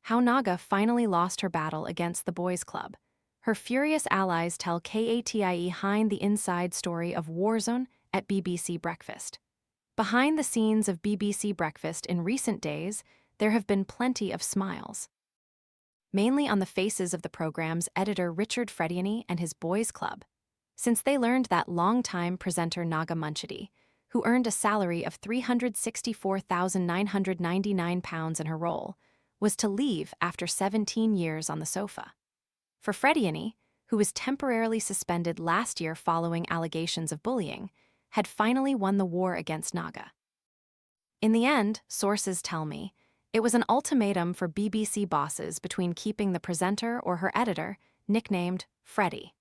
how Naga finally lost her battle against the boys' club. Her furious allies tell KATIE Hind the inside story of Warzone at BBC Breakfast. Behind the scenes of BBC Breakfast in recent days, there have been plenty of smiles. Mainly on the faces of the program's editor Richard Frediani and his boys' club, since they learned that longtime presenter Naga Munchetty, who earned a salary of £364,999 in her role, was to leave after 17 years on the sofa. For Frediani, who was temporarily suspended last year following allegations of bullying, had finally won the war against Naga. In the end, sources tell me, it was an ultimatum for BBC bosses between keeping the presenter or her editor, nicknamed Fredi.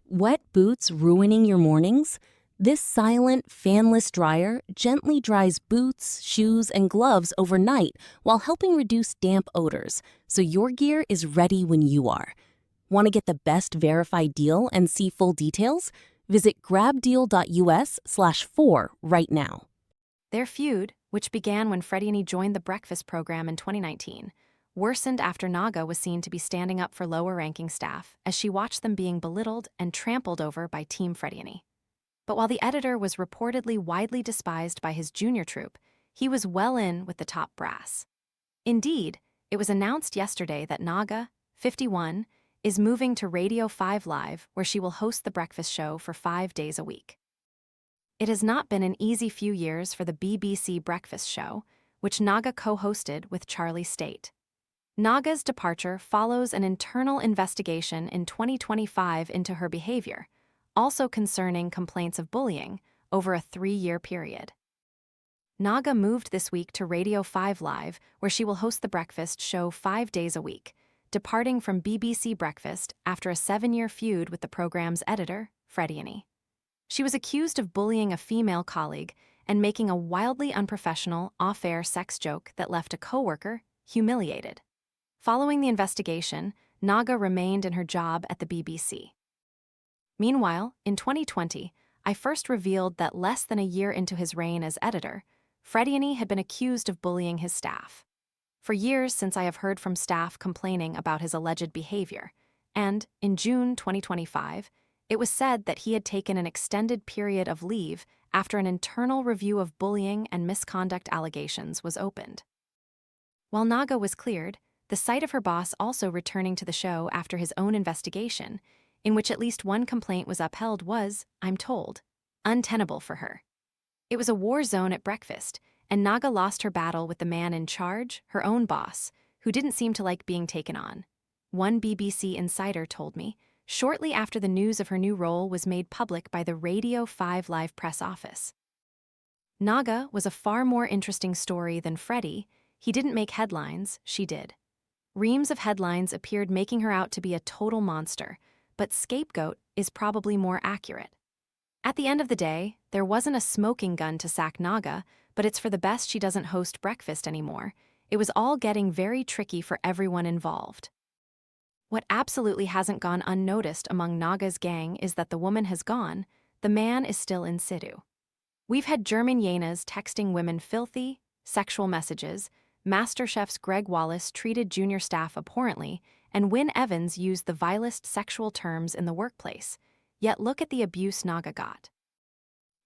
Wet boots ruining your mornings? This silent, fanless dryer gently dries boots, shoes, and gloves overnight while helping reduce damp odors, so your gear is ready when you are. Want to get the best verified deal and see full details? Visit grabdeal.us/4 right now. Their feud, which began when Frediani joined the breakfast program in 2019, worsened after Naga was seen to be standing up for lower-ranking staff as she watched them being belittled and trampled over by Team Frediani. But while the editor was reportedly widely despised by his junior troupe, he was well in with the top brass. Indeed, it was announced yesterday that Naga, 51, is moving to Radio 5 Live, where she will host the breakfast show for 5 days a week. It has not been an easy few years for the BBC breakfast show, which Naga co-hosted with Charlie State. Naga's departure follows an internal investigation in 2025 into her behavior, also concerning complaints of bullying over a 3-year period. Naga moved this week to Radio 5 Live, where she will host the breakfast show 5 days a week, departing from BBC Breakfast after a 7-year feud with the program's editor, Frediani. She was accused of bullying a female colleague and making a wildly unprofessional, off-air sex joke that left a coworker humiliated. Following the investigation, Naga remained in her job at the BBC. Meanwhile, in 2020, I first revealed that less than a year into his reign as editor, Frediani had been accused of bullying his staff. For years since I have heard from staff complaining about his alleged behavior, and, in June 2025, it was said that he had taken an extended period of leave after an internal review of bullying and misconduct allegations was opened. While Naga was cleared, the sight of her boss also returning to the show after his own investigation, in which at least one complaint was upheld, was, I'm told, untenable for her. It was a war zone at breakfast, and Naga lost her battle with the man in charge, her own boss, who didn't seem to like being taken on. One BBC insider told me, shortly after the news of her new role was made public by the Radio 5 Live press office. Naga was a far more interesting story than Fredi. He didn't make headlines, she did. Reams of headlines appeared making her out to be a total monster, but scapegoat is probably more accurate. At the end of the day, there wasn't a smoking gun to sack Naga, but it's for the best she doesn't host breakfast anymore. It was all getting very tricky for everyone involved. What absolutely hasn't gone unnoticed among Naga's gang is that the woman has gone, the man is still in situ. We've had German hyenas texting women filthy, sexual messages, MasterChef's Greg Wallace treated junior staff abhorrently, and Wynne Evans used the vilest sexual terms in the workplace. Yet look at the abuse Naga got.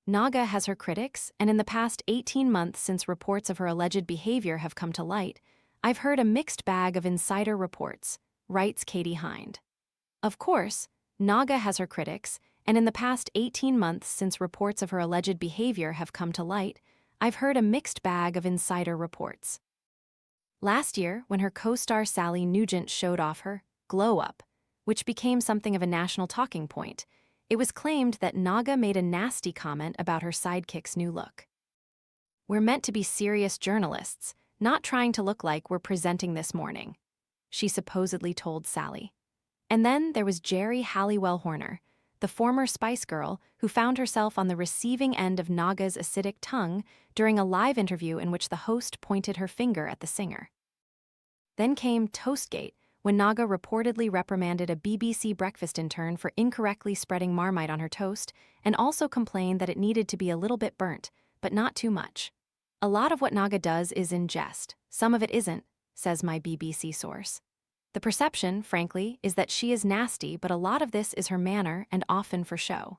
Naga has her critics, and in the past 18 months since reports of her alleged behavior have come to light, I've heard a mixed bag of insider reports, writes KATIE Hind. Of course, Naga has her critics, and in the past 18 months since reports of her alleged behavior have come to light, I've heard a mixed bag of insider reports. Last year, when her co-star Sally Nugent showed off her glow-up, which became something of a national talking point, it was claimed that Naga made a nasty comment about her sidekick's new look. We're meant to be serious journalists, not trying to look like we're presenting this morning, she supposedly told Sally. And then there was Jerry Halliwell Horner, the former Spice Girl who found herself on the receiving end of Naga's acidic tongue during a live interview in which the host pointed her finger at the singer. Then came Toastgate, when Naga reportedly reprimanded a BBC breakfast intern for incorrectly spreading Marmite on her toast and also complained that it needed to be a little bit burnt, but not too much. A lot of what Naga does is in jest, some of it isn't, says my BBC source. The perception, frankly, is that she is nasty, but a lot of this is her manner and often for show.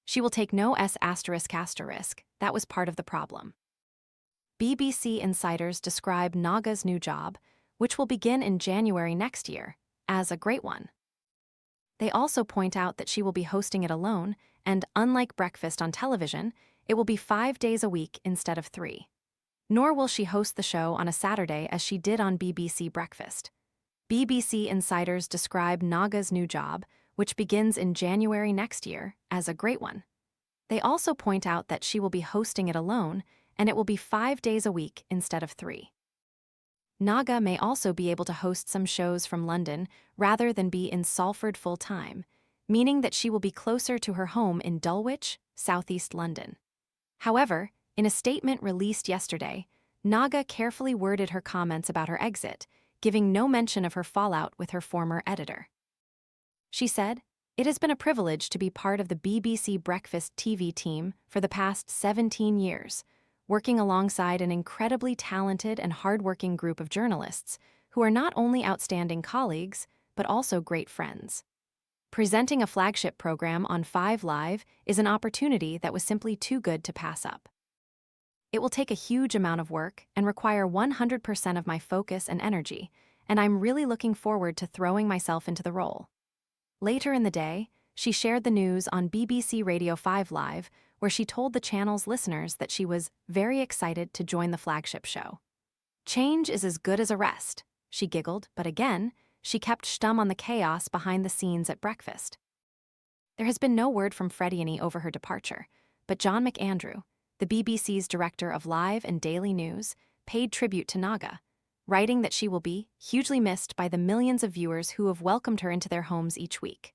She will take no S****. That was part of the problem. BBC insiders describe Naga's new job, which will begin in January next year, as a great one. They also point out that she will be hosting it alone, and unlike breakfast on television, it will be 5 days a week instead of 3. Nor will she host the show on a Saturday as she did on BBC Breakfast. BBC insiders describe Naga's new job, which begins in January next year, as a great one. They also point out that she will be hosting it alone, and it will be 5 days a week instead of 3. Naga may also be able to host some shows from London rather than be in Salford full-time, meaning that she will be closer to her home in Dulwich, southeast London. However, in a statement released yesterday, Naga carefully worded her comments about her exit, giving no mention of her fallout with her former editor. She said, "It has been a privilege to be part of the BBC Breakfast TV team for the past 17 years, working alongside an incredibly talented and hardworking group of journalists who are not only outstanding colleagues, but also great friends. Presenting a flagship program on 5 Live is an opportunity that was simply too good to pass up. It will take a huge amount of work and require 100% of my focus and energy, and I'm really looking forward to throwing myself into the role." Later in the day, she shared the news on BBC Radio 5 Live, where she told the channel's listeners that she was very excited to join the flagship show. "Change is as good as a rest," she giggled, but again, she kept stum on the chaos behind the scenes at breakfast. There has been no word from Frediani over her departure, but John McAndrew, the BBC's director of live and daily news, paid tribute to Naga, writing that she will be hugely missed by the millions of viewers who have welcomed her into their homes each week.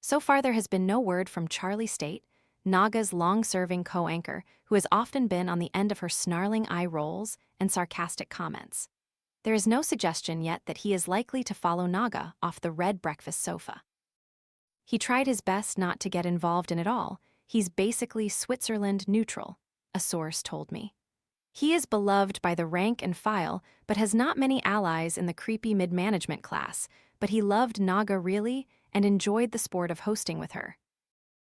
So far, there has been no word from Charlie State, Naga's long-serving co-anchor, who has often been on the end of her snarling eye rolls and sarcastic comments. There is no suggestion yet that he is likely to follow Naga off the red breakfast sofa. "He tried his best not to get involved in it all. He's basically Switzerland neutral," a source told me. "He is beloved by the rank and file, but has not many allies in the creepy mid-management class, but he loved Naga really and enjoyed the sport of hosting with her,"